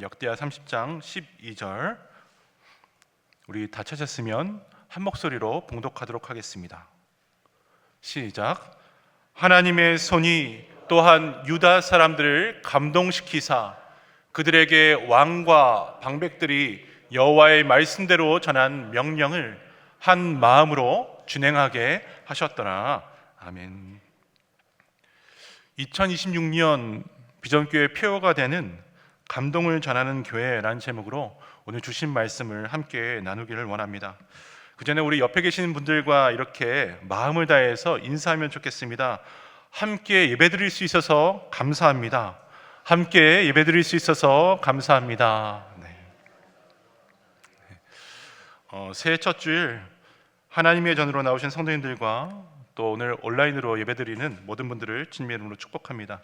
역대하 30장 12절, 우리 다 찾았으면 한 목소리로 봉독하도록 하겠습니다. 시작. 하나님의 손이 또한 유다 사람들을 감동시키사 그들에게 왕과 방백들이 여호와의 말씀대로 전한 명령을 한 마음으로 준행하게 하셨더라. 아멘. 2026년 비전교회 표어가 되는 감동을 전하는 교회라는 제목으로 오늘 주신 말씀을 함께 나누기를 원합니다. 그 전에 우리 옆에 계시는 분들과 이렇게 마음을 다해서 인사하면 좋겠습니다. 함께 예배드릴 수 있어서 감사합니다. 함께 예배드릴 수 있어서 감사합니다. 새해 첫 주일 하나님의 전으로 나오신 성도님들과 또 오늘 온라인으로 예배드리는 모든 분들을 주님의 이름으로 축복합니다.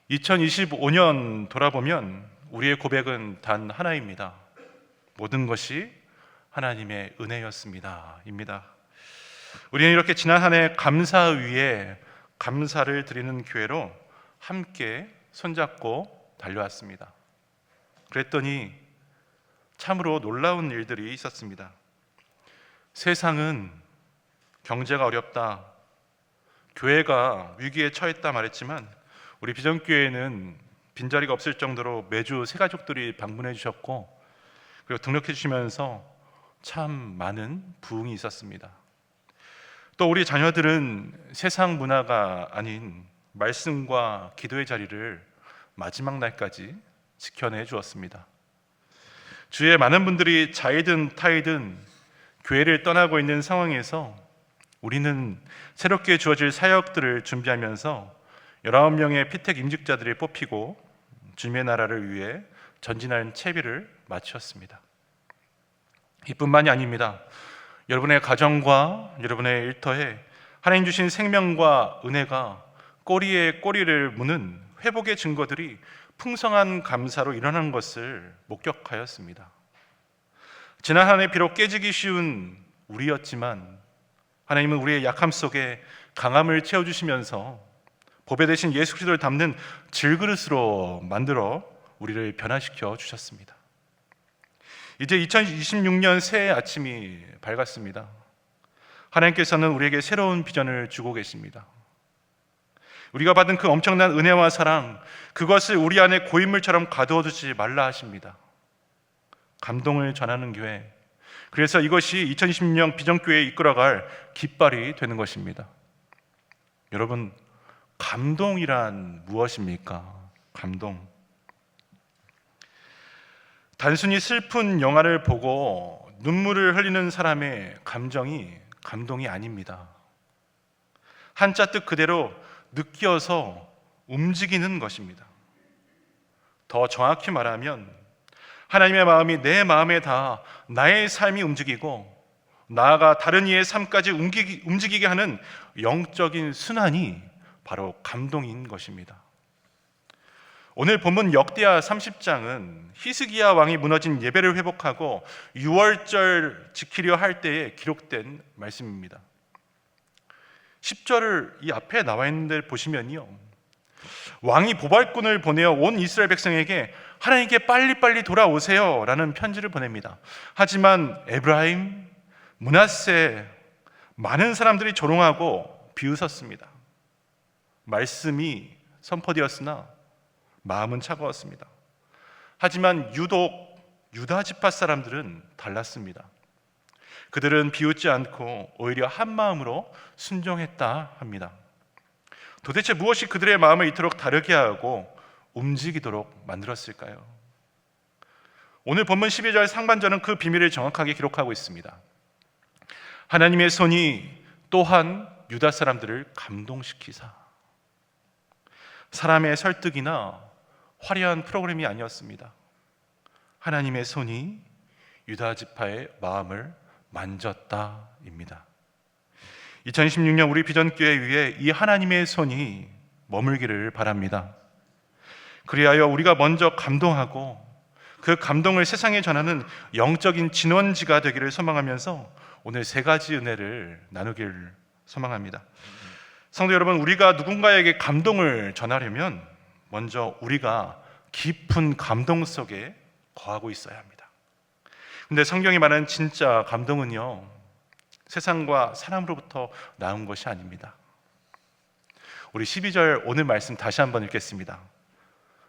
2025년 돌아보면 우리의 고백은 단 하나입니다. 모든 것이 하나님의 은혜였습니다. 입니다. 우리는 이렇게 지난 한 해 감사 위에 감사를 드리는 교회로 함께 손잡고 달려왔습니다. 그랬더니 참으로 놀라운 일들이 있었습니다. 세상은 경제가 어렵다, 교회가 위기에 처했다 말했지만 우리 비전교회는 빈자리가 없을 정도로 매주 새가족들이 방문해 주셨고 그리고 등록해 주시면서 참 많은 부흥이 있었습니다. 또 우리 자녀들은 세상 문화가 아닌 말씀과 기도의 자리를 마지막 날까지 지켜내 주었습니다. 주위에 많은 분들이 자이든 타이든 교회를 떠나고 있는 상황에서 우리는 새롭게 주어질 사역들을 준비하면서 19명의 피택 임직자들이 뽑히고 주님의 나라를 위해 전진할 채비를 마쳤습니다. 이뿐만이 아닙니다. 여러분의 가정과 여러분의 일터에 하나님 주신 생명과 은혜가 꼬리에 꼬리를 무는 회복의 증거들이 풍성한 감사로 일어난 것을 목격하였습니다. 지난 한 해 비록 깨지기 쉬운 우리였지만 하나님은 우리의 약함 속에 강함을 채워주시면서 보배 되신 예수 그리스도를 담는 질그릇으로 만들어 우리를 변화시켜 주셨습니다. 이제 2026년 새해 아침이 밝았습니다. 하나님께서는 우리에게 새로운 비전을 주고 계십니다. 우리가 받은 그 엄청난 은혜와 사랑, 그것을 우리 안에 고인물처럼 가두어 두지 말라 하십니다. 감동을 전하는 교회, 그래서 이것이 2026년 비전교회에 이끌어갈 깃발이 되는 것입니다. 여러분, 감동이란 무엇입니까? 감동. 단순히 슬픈 영화를 보고 눈물을 흘리는 사람의 감정이 감동이 아닙니다. 한자 뜻 그대로 느껴서 움직이는 것입니다. 더 정확히 말하면 하나님의 마음이 내 마음에 닿아 나의 삶이 움직이고 나아가 다른 이의 삶까지 움직이게 하는 영적인 순환이 바로 감동인 것입니다. 오늘 본문 역대하 30장은 히스기야 왕이 무너진 예배를 회복하고 유월절 지키려 할 때에 기록된 말씀입니다. 10절을 이 앞에 나와 있는 데 보시면요, 왕이 보발꾼을 보내어 온 이스라엘 백성에게 하나님께 빨리빨리 돌아오세요 라는 편지를 보냅니다. 하지만 에브라임, 므낫세 많은 사람들이 조롱하고 비웃었습니다. 말씀이 선포되었으나 마음은 차가웠습니다. 하지만 유독 유다 지파 사람들은 달랐습니다. 그들은 비웃지 않고 오히려 한 마음으로 순종했다 합니다. 도대체 무엇이 그들의 마음을 이토록 다르게 하고 움직이도록 만들었을까요? 오늘 본문 12절 상반절은 그 비밀을 정확하게 기록하고 있습니다. 하나님의 손이 또한 유다 사람들을 감동시키사. 사람의 설득이나 화려한 프로그램이 아니었습니다. 하나님의 손이 유다 지파의 마음을 만졌다입니다. 2016년 우리 비전교회 위에 이 하나님의 손이 머물기를 바랍니다. 그리하여 우리가 먼저 감동하고 그 감동을 세상에 전하는 영적인 진원지가 되기를 소망하면서 오늘 세 가지 은혜를 나누기를 소망합니다. 성도 여러분, 우리가 누군가에게 감동을 전하려면 먼저 우리가 깊은 감동 속에 거하고 있어야 합니다. 근데 성경이 말하는 진짜 감동은요, 세상과 사람으로부터 나온 것이 아닙니다. 우리 12절 오늘 말씀 다시 한번 읽겠습니다.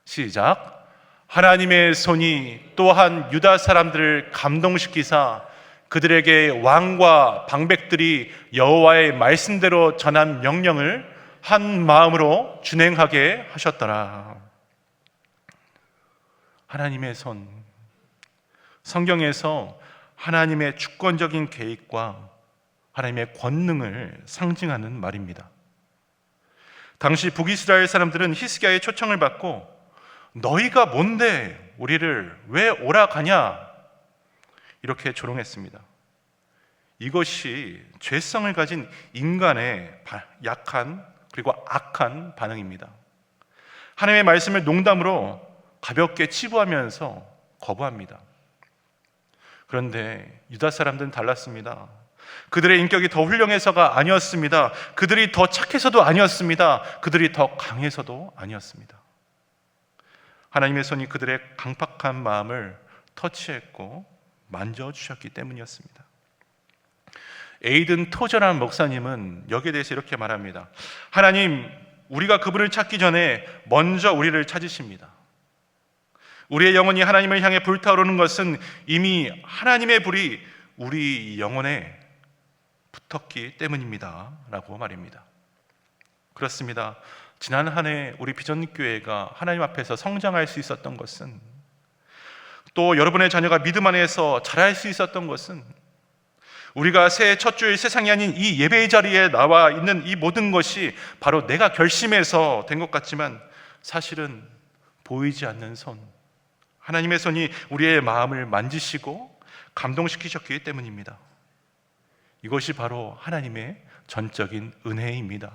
시작. 하나님의 손이 또한 유다 사람들을 감동시키사 그들에게 왕과 방백들이 여호와의 말씀대로 전한 명령을 한 마음으로 준행하게 하셨더라. 하나님의 손, 성경에서 하나님의 주권적인 계획과 하나님의 권능을 상징하는 말입니다. 당시 북이스라엘 사람들은 히스기야의 초청을 받고 너희가 뭔데 우리를 왜 오라 가냐 이렇게 조롱했습니다. 이것이 죄성을 가진 인간의 약한 그리고 악한 반응입니다. 하나님의 말씀을 농담으로 가볍게 치부하면서 거부합니다. 그런데 유다 사람들은 달랐습니다. 그들의 인격이 더 훌륭해서가 아니었습니다. 그들이 더 착해서도 아니었습니다. 그들이 더 강해서도 아니었습니다. 하나님의 손이 그들의 강팍한 마음을 터치했고 만져주셨기 때문이었습니다. 에이든 토저라는 목사님은 여기에 대해서 이렇게 말합니다. 하나님, 우리가 그분을 찾기 전에 먼저 우리를 찾으십니다. 우리의 영혼이 하나님을 향해 불타오르는 것은 이미 하나님의 불이 우리 영혼에 붙었기 때문입니다 라고 말입니다. 그렇습니다. 지난 한 해 우리 비전교회가 하나님 앞에서 성장할 수 있었던 것은, 또 여러분의 자녀가 믿음 안에서 자랄 수 있었던 것은, 우리가 새해 첫 주일 세상이 아닌 이 예배의 자리에 나와 있는 이 모든 것이 바로 내가 결심해서 된 것 같지만 사실은 보이지 않는 손, 하나님의 손이 우리의 마음을 만지시고 감동시키셨기 때문입니다. 이것이 바로 하나님의 전적인 은혜입니다.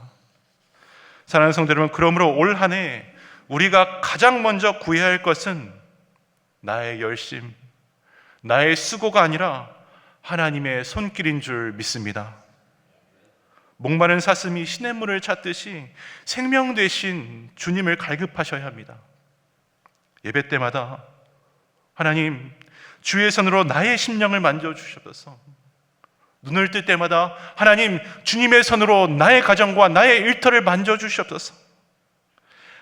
사랑하는 성도 여러분, 그러므로 올 한 해 우리가 가장 먼저 구해야 할 것은 나의 열심, 나의 수고가 아니라 하나님의 손길인 줄 믿습니다. 목마른 사슴이 시냇물을 찾듯이 생명 되신 주님을 갈급하셔야 합니다. 예배 때마다 하나님, 주의 손으로 나의 심령을 만져주셔서, 눈을 뜰 때마다 하나님, 주님의 손으로 나의 가정과 나의 일터를 만져주시옵소서.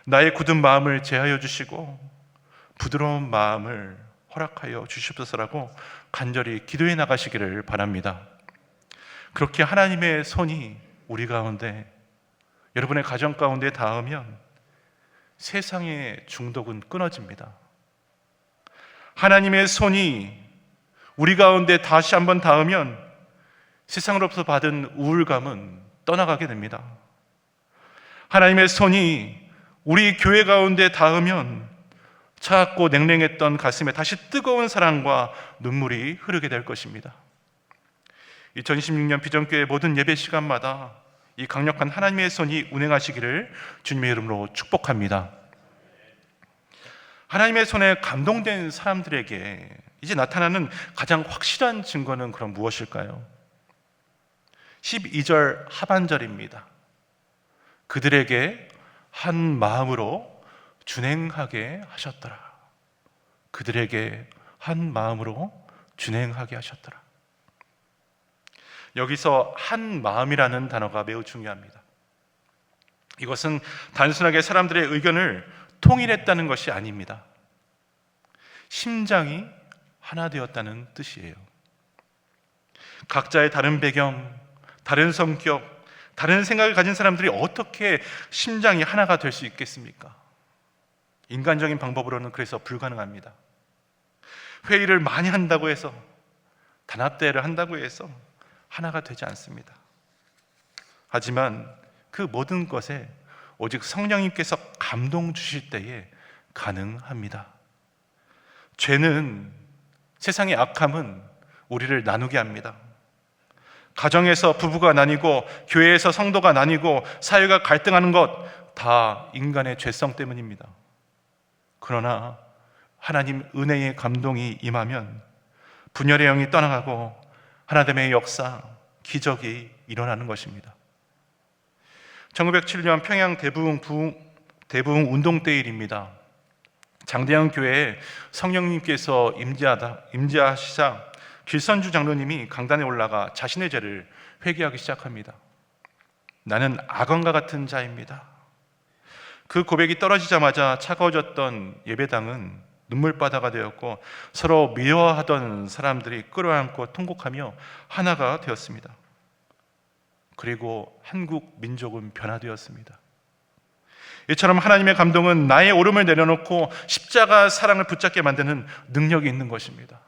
나의 굳은 마음을 제하여 주시고 부드러운 마음을 허락하여 주시옵소서라고 간절히 기도해 나가시기를 바랍니다. 그렇게 하나님의 손이 우리 가운데, 여러분의 가정 가운데 닿으면 세상의 중독은 끊어집니다. 하나님의 손이 우리 가운데 다시 한번 닿으면 세상으로부터 받은 우울감은 떠나가게 됩니다. 하나님의 손이 우리 교회 가운데 닿으면 차갑고 냉랭했던 가슴에 다시 뜨거운 사랑과 눈물이 흐르게 될 것입니다. 2016년 비전교회 모든 예배 시간마다 이 강력한 하나님의 손이 운행하시기를 주님의 이름으로 축복합니다. 하나님의 손에 감동된 사람들에게 이제 나타나는 가장 확실한 증거는 그럼 무엇일까요? 12절 하반절입니다. 그들에게 한 마음으로 준행하게 하셨더라. 그들에게 한 마음으로 준행하게 하셨더라. 여기서 한 마음이라는 단어가 매우 중요합니다. 이것은 단순하게 사람들의 의견을 통일했다는 것이 아닙니다. 심장이 하나 되었다는 뜻이에요. 각자의 다른 배경, 다른 성격, 다른 생각을 가진 사람들이 어떻게 심장이 하나가 될 수 있겠습니까? 인간적인 방법으로는 그래서 불가능합니다. 회의를 많이 한다고 해서, 단합대회를 한다고 해서 하나가 되지 않습니다. 하지만 그 모든 것에 오직 성령님께서 감동 주실 때에 가능합니다. 죄는, 세상의 악함은 우리를 나누게 합니다. 가정에서 부부가 나뉘고 교회에서 성도가 나뉘고 사회가 갈등하는 것 다 인간의 죄성 때문입니다. 그러나 하나님 은혜의 감동이 임하면 분열의 영이 떠나가고 하나됨의 역사, 기적이 일어나는 것입니다. 1907년 평양 대부흥 운동 때 일입니다. 장대현 교회에 성령님께서 임재하시자 길선주 장로님이 강단에 올라가 자신의 죄를 회개하기 시작합니다. 나는 악원과 같은 자입니다. 그 고백이 떨어지자마자 차가워졌던 예배당은 눈물바다가 되었고 서로 미워하던 사람들이 끌어안고 통곡하며 하나가 되었습니다. 그리고 한국 민족은 변화되었습니다. 이처럼 하나님의 감동은 나의 오름을 내려놓고 십자가 사랑을 붙잡게 만드는 능력이 있는 것입니다.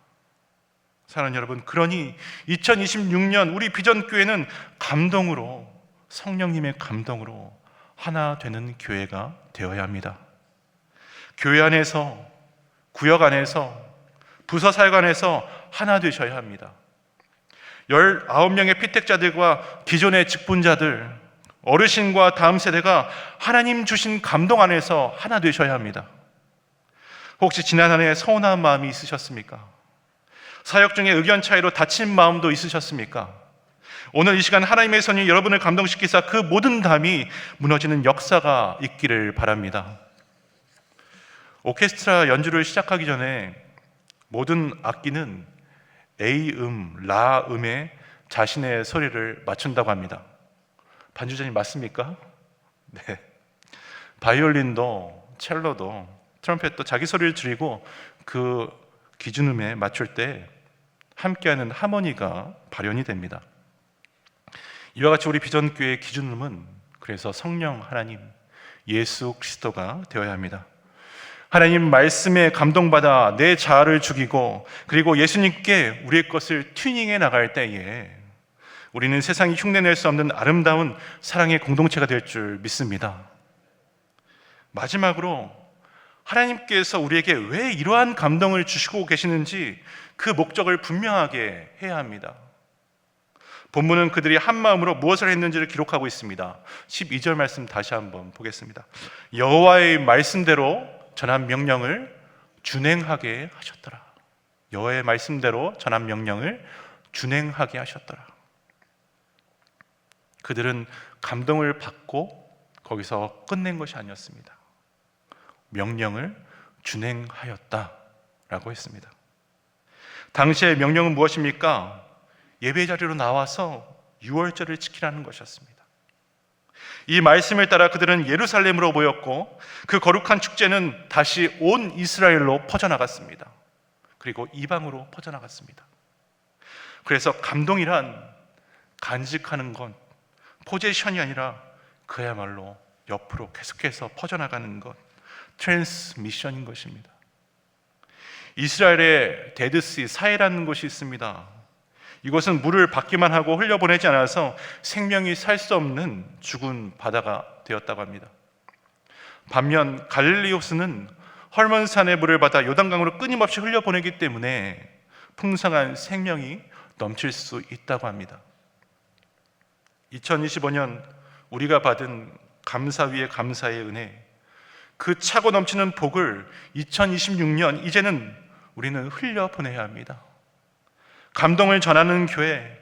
사랑하는 여러분, 그러니 2026년 우리 비전교회는 감동으로, 성령님의 감동으로 하나 되는 교회가 되어야 합니다. 교회 안에서, 구역 안에서, 부서 사역 안에서 하나 되셔야 합니다. 19명의 피택자들과 기존의 직분자들, 어르신과 다음 세대가 하나님 주신 감동 안에서 하나 되셔야 합니다. 혹시 지난 한 해 서운한 마음이 있으셨습니까? 사역 중에 의견 차이로 다친 마음도 있으셨습니까? 오늘 이 시간 하나님의 손이 여러분을 감동시키사 그 모든 담이 무너지는 역사가 있기를 바랍니다. 오케스트라 연주를 시작하기 전에 모든 악기는 A음, 라음에 자신의 소리를 맞춘다고 합니다. 반주자님 맞습니까? 네. 바이올린도, 첼로도, 트럼펫도 자기 소리를 줄이고 그 기준음에 맞출 때 함께하는 하모니가 발현이 됩니다. 이와 같이 우리 비전교회의 기준음은 그래서 성령 하나님, 예수 그리스도가 되어야 합니다. 하나님 말씀에 감동받아 내 자아를 죽이고 그리고 예수님께 우리의 것을 튜닝해 나갈 때에 우리는 세상이 흉내낼 수 없는 아름다운 사랑의 공동체가 될 줄 믿습니다. 마지막으로 하나님께서 우리에게 왜 이러한 감동을 주시고 계시는지 그 목적을 분명하게 해야 합니다. 본문은 그들이 한 마음으로 무엇을 했는지를 기록하고 있습니다. 12절 말씀 다시 한번 보겠습니다. 여호와의 말씀대로 전한 명령을 준행하게 하셨더라. 여호와의 말씀대로 전한 명령을 준행하게 하셨더라. 그들은 감동을 받고 거기서 끝낸 것이 아니었습니다. 명령을 준행하였다라고 했습니다. 당시의 명령은 무엇입니까? 예배 자리로 나와서 유월절을 지키라는 것이었습니다. 이 말씀을 따라 그들은 예루살렘으로 모였고 그 거룩한 축제는 다시 온 이스라엘로 퍼져나갔습니다. 그리고 이방으로 퍼져나갔습니다. 그래서 감동이란 간직하는 것, 포제션이 아니라 그야말로 옆으로 계속해서 퍼져나가는 것, 트랜스미션인 것입니다. 이스라엘의 데드시, 사해라는 곳이 있습니다. 이곳은 물을 받기만 하고 흘려보내지 않아서 생명이 살 수 없는 죽은 바다가 되었다고 합니다. 반면 갈릴리 호수는 헐몬산의 물을 받아 요단강으로 끊임없이 흘려보내기 때문에 풍성한 생명이 넘칠 수 있다고 합니다. 2025년 우리가 받은 감사 위에 감사의 은혜, 그 차고 넘치는 복을 2026년 이제는 우리는 흘려보내야 합니다. 감동을 전하는 교회,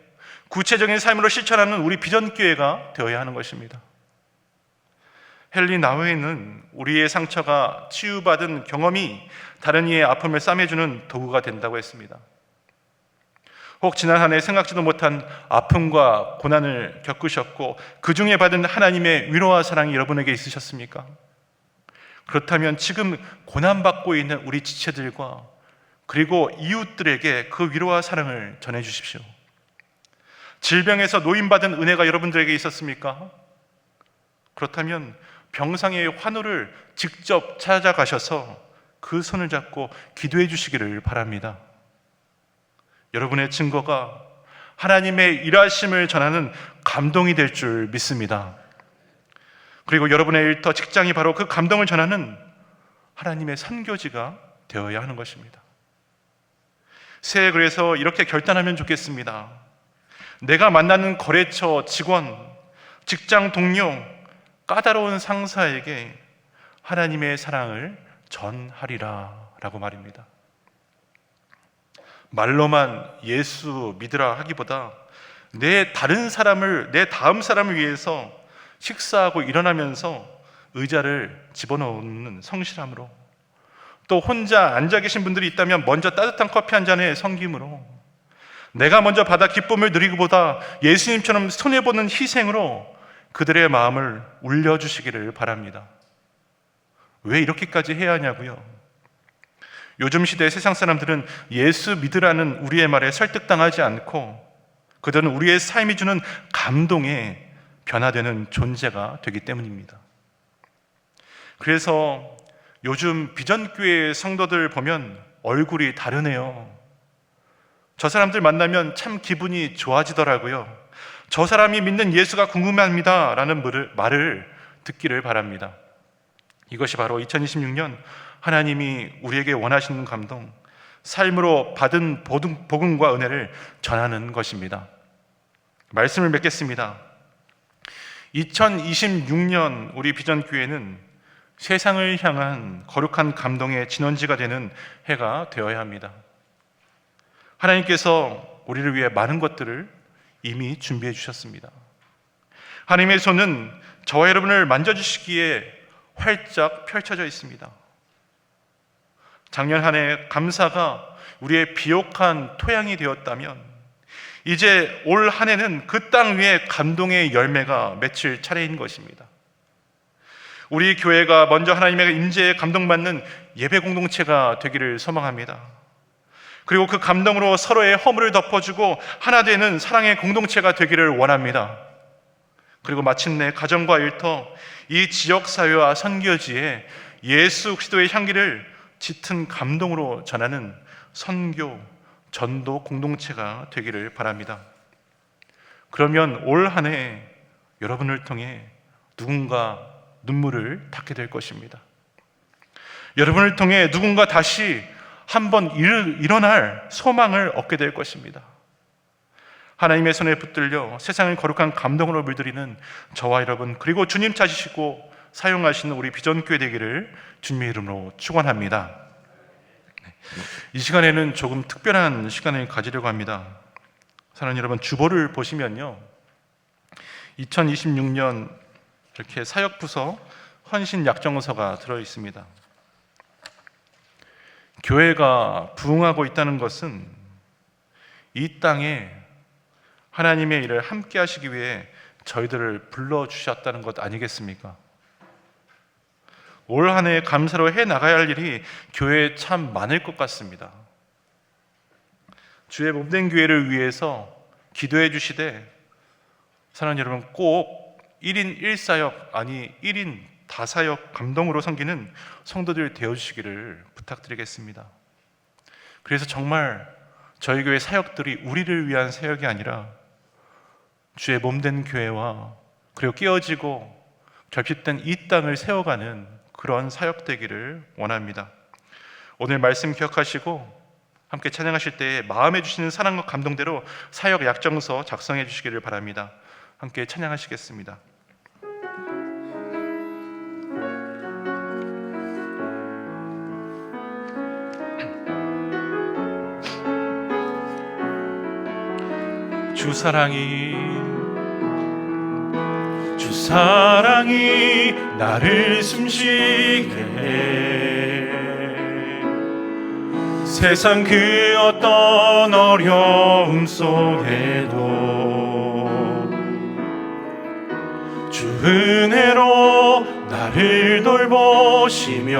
구체적인 삶으로 실천하는 우리 비전교회가 되어야 하는 것입니다. 헨리 나우에는 우리의 상처가 치유받은 경험이 다른 이의 아픔을 싸매주는 도구가 된다고 했습니다. 혹 지난 한 해 생각지도 못한 아픔과 고난을 겪으셨고 그 중에 받은 하나님의 위로와 사랑이 여러분에게 있으셨습니까? 그렇다면 지금 고난받고 있는 우리 지체들과 그리고 이웃들에게 그 위로와 사랑을 전해주십시오. 질병에서 노임받은 은혜가 여러분들에게 있었습니까? 그렇다면 병상의 환우를 직접 찾아가셔서 그 손을 잡고 기도해 주시기를 바랍니다. 여러분의 증거가 하나님의 일하심을 전하는 감동이 될 줄 믿습니다. 그리고 여러분의 일터, 직장이 바로 그 감동을 전하는 하나님의 선교지가 되어야 하는 것입니다. 새해 그래서 이렇게 결단하면 좋겠습니다. 내가 만나는 거래처 직원, 직장 동료, 까다로운 상사에게 하나님의 사랑을 전하리라 라고 말입니다. 말로만 예수 믿으라 하기보다 내 다른 사람을, 내 다음 사람을 위해서 식사하고 일어나면서 의자를 집어넣는 성실함으로, 또 혼자 앉아 계신 분들이 있다면 먼저 따뜻한 커피 한 잔의 섬김으로, 내가 먼저 받아 기쁨을 누리기보다 예수님처럼 손해보는 희생으로 그들의 마음을 울려주시기를 바랍니다. 왜 이렇게까지 해야 하냐고요? 요즘 시대의 세상 사람들은 예수 믿으라는 우리의 말에 설득당하지 않고 그들은 우리의 삶이 주는 감동에 변화되는 존재가 되기 때문입니다. 그래서 요즘 비전교회 성도들 보면 얼굴이 다르네요. 저 사람들 만나면 참 기분이 좋아지더라고요. 저 사람이 믿는 예수가 궁금합니다 라는 말을 듣기를 바랍니다. 이것이 바로 2026년 하나님이 우리에게 원하시는 감동, 삶으로 받은 복음과 은혜를 전하는 것입니다. 말씀을 맺겠습니다. 2026년 우리 비전교회는 세상을 향한 거룩한 감동의 진원지가 되는 해가 되어야 합니다. 하나님께서 우리를 위해 많은 것들을 이미 준비해 주셨습니다. 하나님의 손은 저와 여러분을 만져주시기에 활짝 펼쳐져 있습니다. 작년 한 해 감사가 우리의 비옥한 토양이 되었다면 이제 올 한 해는 그 땅 위에 감동의 열매가 맺힐 차례인 것입니다. 우리 교회가 먼저 하나님의 임재에 감동받는 예배 공동체가 되기를 소망합니다. 그리고 그 감동으로 서로의 허물을 덮어주고 하나 되는 사랑의 공동체가 되기를 원합니다. 그리고 마침내 가정과 일터, 이 지역사회와 선교지에 예수 그리스도의 향기를 짙은 감동으로 전하는 선교, 전도 공동체가 되기를 바랍니다. 그러면 올 한 해 여러분을 통해 누군가 눈물을 닦게 될 것입니다. 여러분을 통해 누군가 다시 한번 일어날 소망을 얻게 될 것입니다. 하나님의 손에 붙들려 세상을 거룩한 감동으로 물들이는 저와 여러분, 그리고 주님 찾으시고 사용하시는 우리 비전교회 되기를 주님의 이름으로 축원합니다. 이 시간에는 조금 특별한 시간을 가지려고 합니다. 사랑하는 여러분, 주보를 보시면요, 2026년 이렇게 사역부서 헌신 약정서가 들어 있습니다. 교회가 부흥하고 있다는 것은 이 땅에 하나님의 일을 함께 하시기 위해 저희들을 불러주셨다는 것 아니겠습니까? 올 한 해 감사로 해 나가야 할 일이 교회에 참 많을 것 같습니다. 주의 몸된 교회를 위해서 기도해 주시되, 사랑하는 여러분, 꼭 1인 1사역, 아니 1인 다사역 감동으로 섬기는 성도들 되어주시기를 부탁드리겠습니다. 그래서 정말 저희 교회 사역들이 우리를 위한 사역이 아니라 주의 몸된 교회와 그리고 깨어지고 결핍된 이 땅을 세워가는 그런 사역 되기를 원합니다. 오늘 말씀 기억하시고 함께 찬양하실 때에 마음에 주시는 사랑과 감동대로 사역 약정서 작성해 주시기를 바랍니다. 함께 찬양하시겠습니다. 주 사랑이 나를 숨쉬게 해. 세상 그 어떤 어려움 속에도 주 은혜로 나를 돌보시며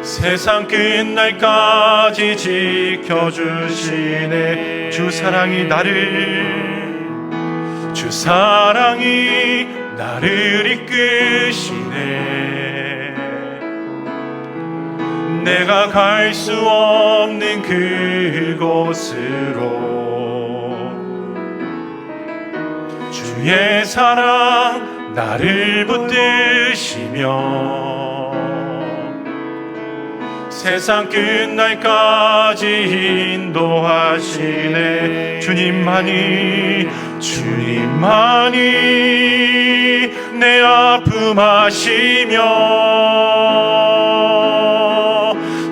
세상 끝날까지 지켜주시네. 주 사랑이 나를 이끄시네. 내가 갈 수 없는 그곳으로 주의 사랑 나를 붙드시며 세상 끝날까지 인도하시네. 주님만이 내 아픔 아시며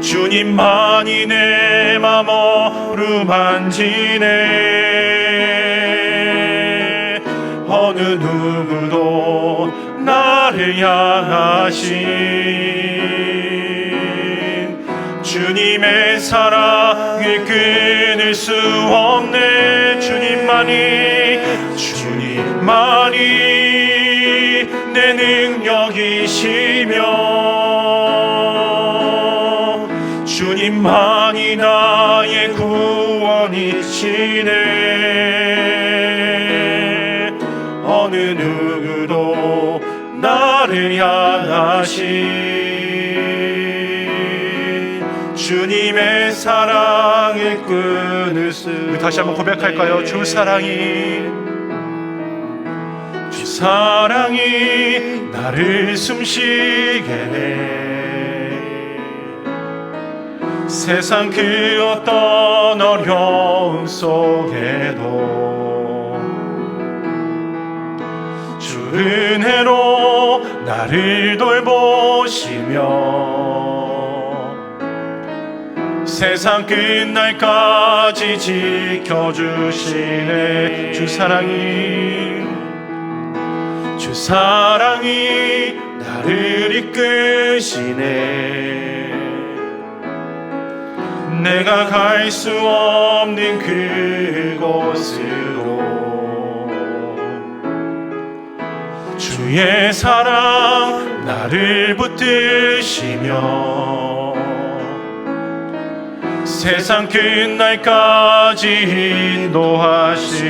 주님만이 내 맘 어루만지네. 어느 누구도 나를 향하신 주님의 사랑을 끊을 수 없네. 주님만이 내 능력이시며 주님만이 나의 구원이시네. 어느 누구도 나를 향하신 주님의 사랑을 끊을 수. 우리 다시 한번 고백할까요? 주 사랑이 나를 숨쉬게 해. 세상 그 어떤 어려움 속에도 주 은혜로 나를 돌보시며 세상 끝날까지 지켜주시네. 주 사랑이 나를 이끄시네. 내가 갈 수 없는 그곳으로 주의 사랑 나를 붙드시며 세상 끝날까지 인도하시네.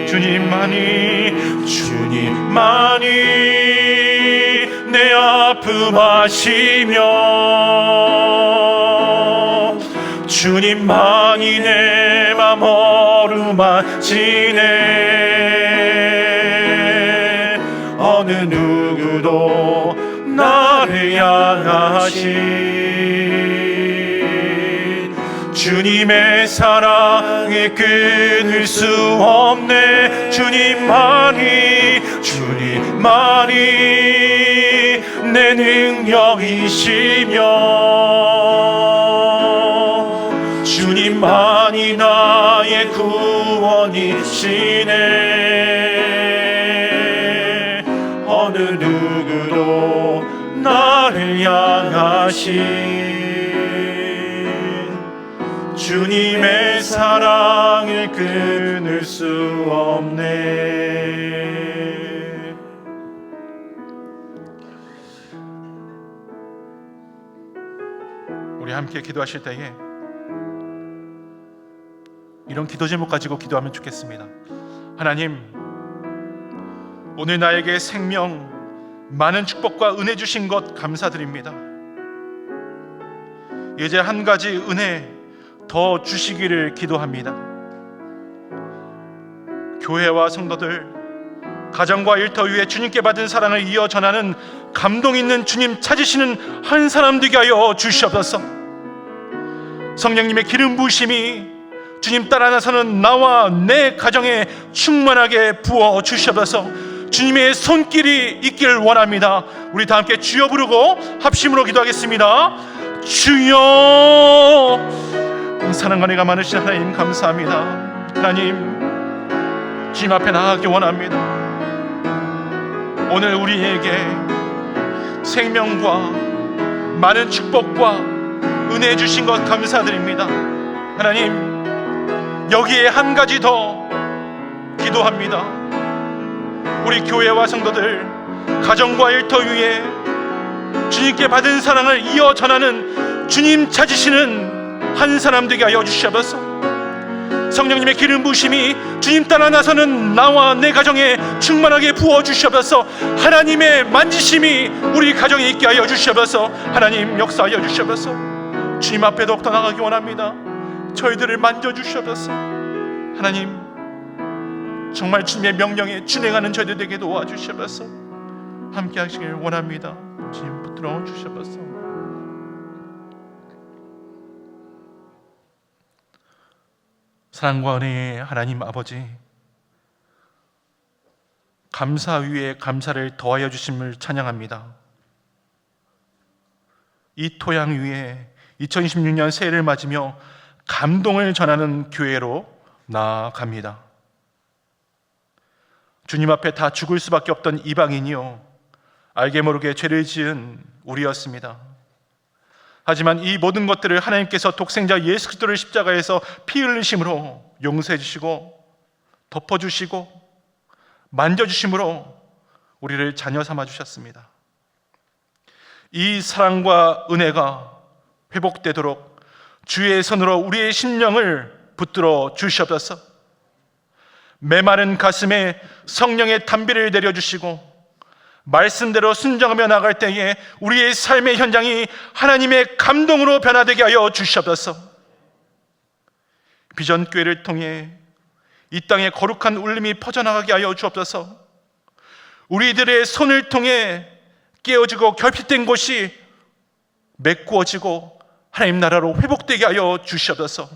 주님만이 내 아픔 아시며 주님만이 내 맘 어루만지네. 어느 누구도 나를 향하신 주님의 사랑을 끊을 수 없네. 주님만이 내 능력이시며 주님만이 나의 구원이시네. 어느 누구도 나를 향하신 주님의 사랑을 끊을 수 없네. 우리 함께 기도하실 때에 이런 기도 제목 가지고 기도하면 좋겠습니다. 하나님, 오늘 나에게 생명, 많은 축복과 은혜 주신 것 감사드립니다. 이제 한 가지 은혜 더 주시기를 기도합니다. 교회와 성도들, 가정과 일터 위에 주님께 받은 사랑을 이어 전하는 감동 있는 주님 찾으시는 한 사람 되게 하여 주시옵소서. 성령님의 기름 부으심이 주님 따라 나서는 나와 내 가정에 충만하게 부어 주시옵소서. 주님의 손길이 있기를 원합니다. 우리 다 함께 주여 부르고 합심으로 기도하겠습니다. 주여. 사랑과 은혜가 많으신 하나님 감사합니다. 하나님, 주님 앞에 나가기 원합니다. 오늘 우리에게 생명과 많은 축복과 은혜 주신 것 감사드립니다. 하나님, 여기에 한 가지 더 기도합니다. 우리 교회와 성도들, 가정과 일터 위에 주님께 받은 사랑을 이어 전하는 주님 찾으시는 한 사람 되게 하여 주시옵소서. 성령님의 기름 부으심이 주님 따라 나서는 나와 내 가정에 충만하게 부어 주시옵소서. 하나님의 만지심이 우리 가정에 있게 하여 주시옵소서. 하나님 역사하여 주시옵소서. 주님 앞에 더욱더 나가기 원합니다. 저희들을 만져주시옵소서. 하나님, 정말 주님의 명령에 준행하는 저희들 되게 도와주시옵소서. 함께 하시길 원합니다. 주님 붙들어 주시옵소서. 사랑과 은혜의 하나님 아버지, 감사 위에 감사를 더하여 주심을 찬양합니다. 이 토양 위에 2026년 새해를 맞으며 감동을 전하는 교회로 나아갑니다. 주님 앞에 다 죽을 수밖에 없던 이방인이요, 알게 모르게 죄를 지은 우리였습니다. 하지만 이 모든 것들을 하나님께서 독생자 예수 그리스도를 십자가에서 피 흘리심으로 용서해 주시고 덮어주시고 만져주심으로 우리를 자녀 삼아 주셨습니다. 이 사랑과 은혜가 회복되도록 주의 손으로 우리의 심령을 붙들어 주시옵소서. 메마른 가슴에 성령의 담비를 내려주시고 말씀대로 순종하며 나갈 때에 우리의 삶의 현장이 하나님의 감동으로 변화되게 하여 주시옵소서. 비전교회를 통해 이 땅에 거룩한 울림이 퍼져나가게 하여 주옵소서. 우리들의 손을 통해 깨어지고 결핍된 곳이 메꾸어지고 하나님 나라로 회복되게 하여 주시옵소서.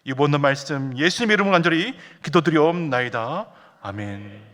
이 모든 말씀 예수님 이름으로 간절히 기도드리옵나이다. 아멘.